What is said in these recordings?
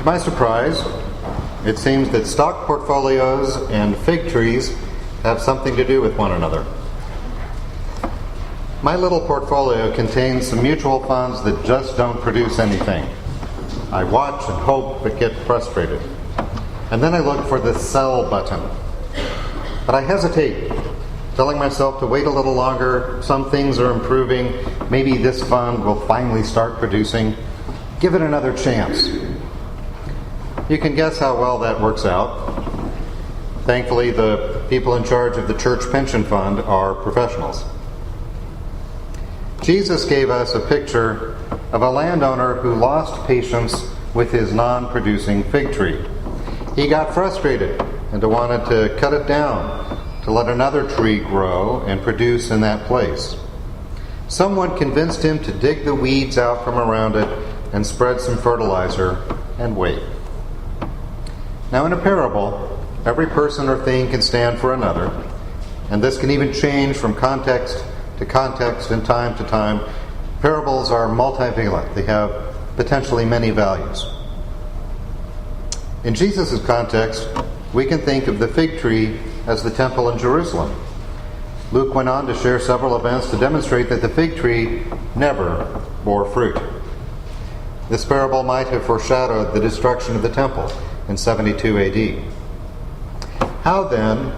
my surprise, it seems that stock portfolios and fig trees have something to do with one another. My little portfolio contains some mutual funds that just don't produce anything. I watch and hope but get frustrated. And then I look for the sell button. But I hesitate, telling myself to wait a little longer. Some things are improving. Maybe this fund will finally start producing. Give it another chance. You can guess how well that works out. Thankfully, the people in charge of the church pension fund are professionals. Jesus gave us a picture of a landowner who lost patience with his non-producing fig tree. He got frustrated and wanted to cut it down, to let another tree grow and produce in that place. Someone convinced him to dig the weeds out from around it and spread some fertilizer and wait. Now, in a parable, every person or thing can stand for another, and this can even change from context to context and time to time. Parables are multivalent. They have potentially many values. In Jesus' context, we can think of the fig tree as the temple in Jerusalem. Luke went on to share several events to demonstrate that the fig tree never bore fruit. This parable might have foreshadowed the destruction of the temple in 72 AD. How then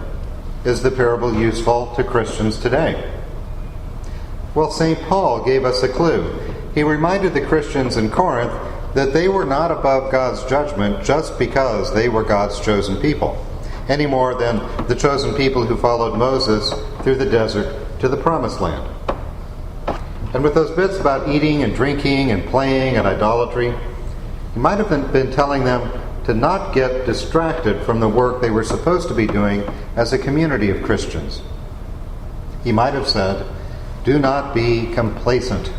is the parable useful to Christians today? Well, St. Paul gave us a clue. He reminded the Christians in Corinth that they were not above God's judgment just because they were God's chosen people, any more than the chosen people who followed Moses through the desert to the promised land. And with those bits about eating and drinking and playing and idolatry, he might have been telling them to not get distracted from the work they were supposed to be doing as a community of Christians. He might have said, do not be complacent.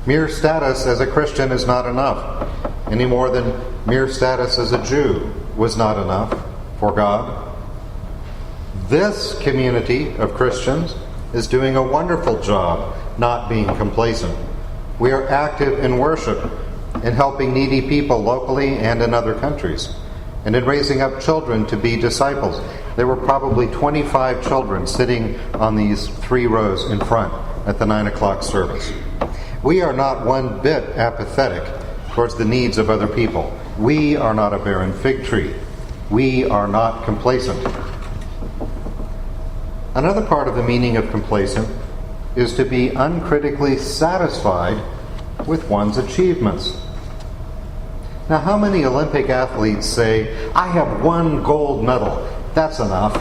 Mere status as a Christian is not enough, any more than mere status as a Jew was not enough for God. This community of Christians is doing a wonderful job not being complacent. We are active in worship, in helping needy people locally and in other countries, and in raising up children to be disciples. There were probably 25 children sitting on these 3 rows in front at the 9 o'clock service. We are not one bit apathetic towards the needs of other people. We are not a barren fig tree. We are not complacent. Another part of the meaning of complacent is to be uncritically satisfied with one's achievements. Now, how many Olympic athletes say, I have 1 gold medal, that's enough?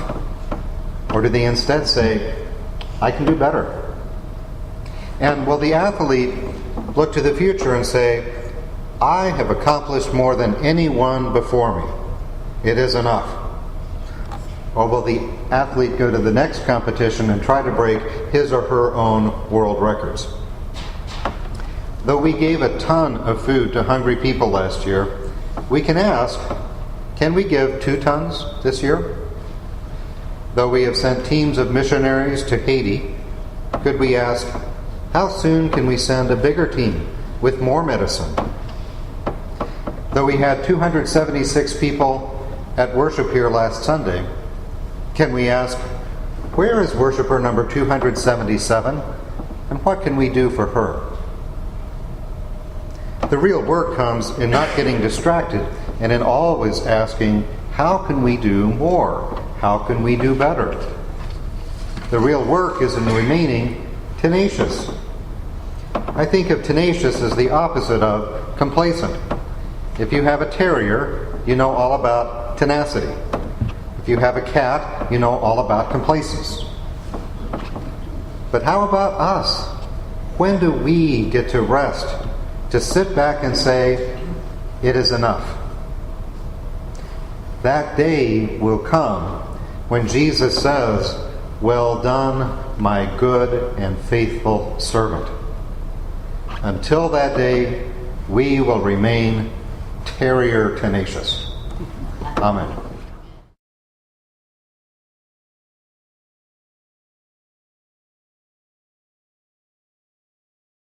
Or do they instead say, I can do better? And will the athlete look to the future and say, I have accomplished more than anyone before me. It is enough. Or will the athlete go to the next competition and try to break his or her own world records? Though we gave a ton of food to hungry people last year, we can ask, can we give 2 tons this year? Though we have sent teams of missionaries to Haiti, could we ask, how soon can we send a bigger team with more medicine? Though we had 276 people at worship here last Sunday, can we ask, where is worshiper number 277, and what can we do for her? The real work comes in not getting distracted and in always asking, how can we do more? How can we do better? The real work is in remaining tenacious. I think of tenacious as the opposite of complacent. If you have a terrier, you know all about tenacity. If you have a cat, you know all about complacency. But how about us? When do we get to rest, to sit back and say, it is enough? That day will come when Jesus says, well done, my good and faithful servant. Until that day, we will remain terrier tenacious. Amen.